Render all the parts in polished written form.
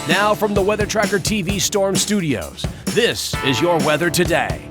Now from the Weather Tracker TV Storm Studios, this is your weather today.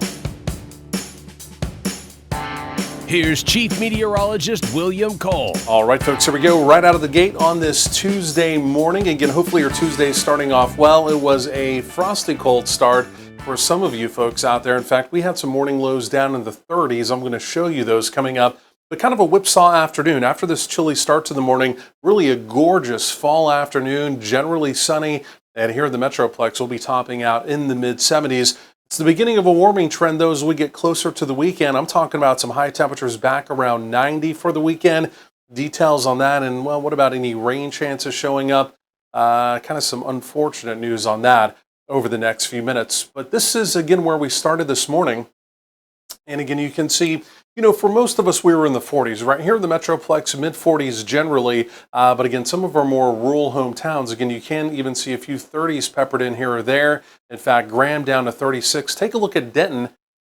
Here's Chief Meteorologist William Cole. All right, folks, here we go. Right out of the gate on this Tuesday morning. Again, hopefully your Tuesday is starting off well. It was a frosty cold start for some of you folks out there. In fact, we had some morning lows down in the 30s. I'm going to show you those coming up. But kind of a whipsaw afternoon. After this chilly start to the morning, really a gorgeous fall afternoon, generally sunny. And here in the Metroplex, we'll be topping out in the mid-70s. It's the beginning of a warming trend, though, as we get closer to the weekend. I'm talking about some high temperatures back around 90 for the weekend. Details on that, and, well, what about any rain chances showing up? Kind of some unfortunate news on that over the next few minutes. But this is, again, where we started this morning. And, again, you can see, you know, for most of us, we were in the 40s. Right here in the Metroplex, mid-40s generally. But, again, some of our more rural hometowns, again, you can even see a few 30s peppered in here or there. In fact, Graham down to 36. Take a look at Denton.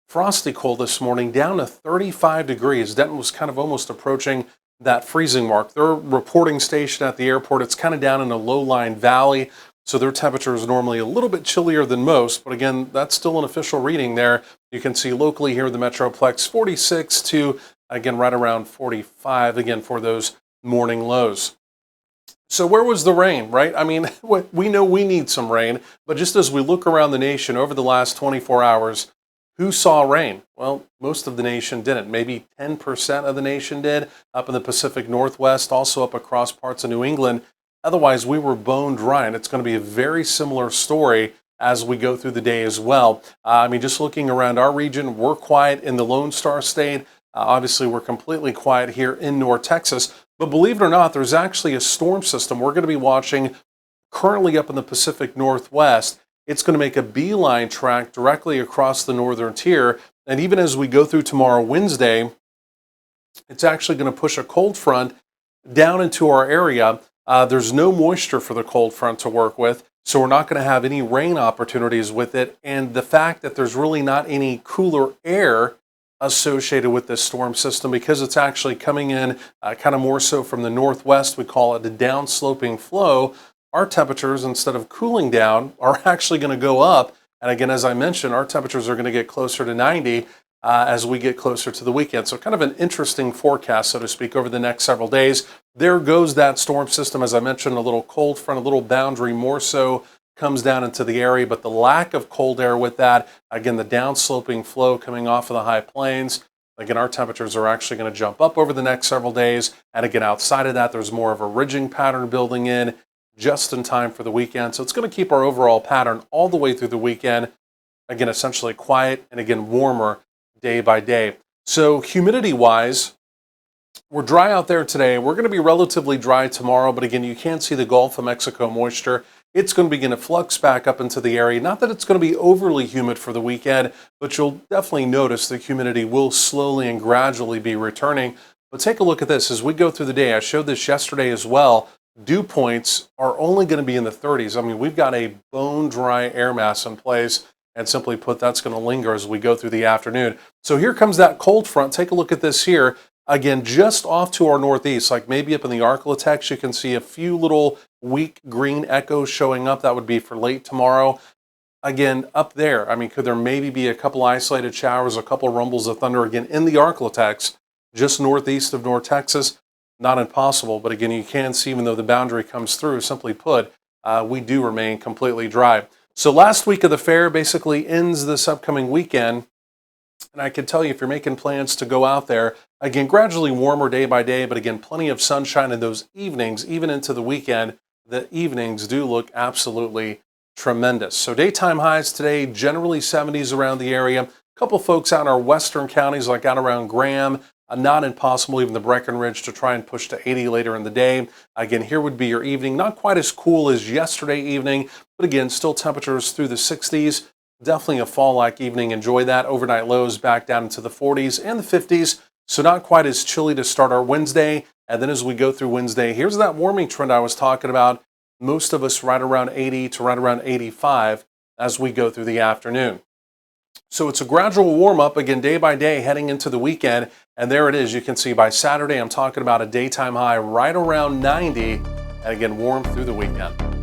Frosty cold this morning, down to 35 degrees. Denton was kind of almost approaching that freezing mark. Their reporting station at the airport, it's kind of down in a low-lying valley. So their temperature is normally a little bit chillier than most, but again, that's still an official reading there. You can see locally here in the Metroplex, 46 to, again, right around 45, again, for those morning lows. So where was the rain, right? I mean, we know we need some rain, but just as we look around the nation over the last 24 hours, who saw rain? Well, most of the nation didn't. Maybe 10% of the nation did, up in the Pacific Northwest, also up across parts of New England. Otherwise, we were bone dry, and it's going to be a very similar story as we go through the day as well. I mean, just looking around our region, we're quiet in the Lone Star State. Obviously, we're completely quiet here in North Texas. But believe it or not, there's actually a storm system we're going to be watching currently up in the Pacific Northwest. It's going to make a beeline track directly across the northern tier. And even as we go through tomorrow, Wednesday, it's actually going to push a cold front down into our area. There's no moisture for the cold front to work with, so we're not going to have any rain opportunities with it. And the fact that there's really not any cooler air associated with this storm system, because it's actually coming in kind of more so from the northwest, we call it a downsloping flow, our temperatures, instead of cooling down, are actually going to go up. And again, as I mentioned, our temperatures are going to get closer to 90 as we get closer to the weekend. So kind of an interesting forecast, so to speak, over the next several days. There goes that storm system. As I mentioned, a little cold front, a little boundary more so comes down into the area, but the lack of cold air with that, again, the downsloping flow coming off of the high plains, again, our temperatures are actually going to jump up over the next several days. And again, outside of that, there's more of a ridging pattern building in just in time for the weekend. So it's going to keep our overall pattern all the way through the weekend. Again, essentially quiet and again, warmer day by day. So humidity-wise, we're dry out there today. We're going to be relatively dry tomorrow, but again, you can see the Gulf of Mexico moisture. It's going to begin to flux back up into the area. Not that it's going to be overly humid for the weekend, but you'll definitely notice the humidity will slowly and gradually be returning. But take a look at this as we go through the day. I showed this yesterday as well. Dew points are only going to be in the 30s. I mean, we've got a bone dry air mass in place. And simply put, that's going to linger as we go through the afternoon. So here comes that cold front. Take a look at this here. Again, just off to our northeast, like maybe up in the Arklatex, you can see a few little weak green echoes showing up. That would be for late tomorrow. Again, up there, I mean, could there maybe be a couple isolated showers, a couple rumbles of thunder again in the Arklatex, just northeast of North Texas? Not impossible, but again, you can see, even though the boundary comes through, simply put, we do remain completely dry. So last week of the fair basically ends this upcoming weekend. And I can tell you, if you're making plans to go out there, again, gradually warmer day by day, but again, plenty of sunshine in those evenings, even into the weekend. The evenings do look absolutely tremendous. So daytime highs today, generally 70s around the area. A couple folks out in our western counties, like out around Graham, not impossible, even the Breckenridge, to try and push to 80 later in the day. Again, here would be your evening. Not quite as cool as yesterday evening, but again, still temperatures through the 60s. Definitely a fall-like evening. Enjoy that. Overnight lows back down into the 40s and the 50s. So not quite as chilly to start our Wednesday. And then as we go through Wednesday, here's that warming trend I was talking about. Most of us right around 80 to right around 85 as we go through the afternoon. So it's a gradual warm-up, again, day by day, heading into the weekend. And there it is. You can see by Saturday, I'm talking about a daytime high right around 90. And again, warm through the weekend.